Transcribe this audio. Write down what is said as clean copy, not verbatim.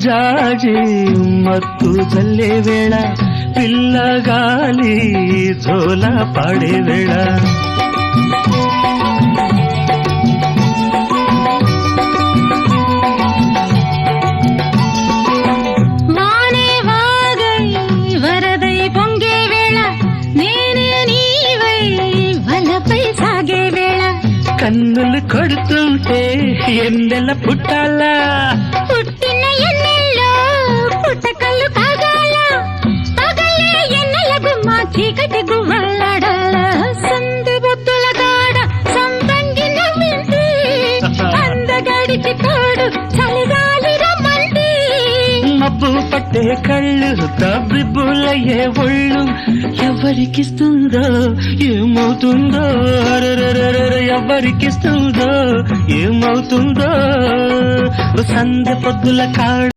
జాజి మత్తు చల్లే వేళ పిల్లగాలి జోల పాడే వేళ వానే వాగై వరదై పొంగే వేళ నేనే నీవై వలపై సాగే వేళ కన్నులు కొడుతుంటే ఎన్నెల పుట్టాలా పుట్టిన ఎన్నెల్లో పుట్టకల్లు కాగాల పగలే ఎన్నెల గుమ్మ చీకటి గువ్వలాడాల సందు బొత్తుల కాడ సంతంగి నవ్వింది అందగాడికి తోడు చలిగాలి రమ్మంది మబ్బు పట్టే కళ్ళు తబ్బిబ్బులయ్యే ఒళ్ళు ఎవరికిస్తుందో ఏమవుతుందో ఎవరికిస్తుందో ఏమవుతుందో సంధ్య పొద్దుల కాడ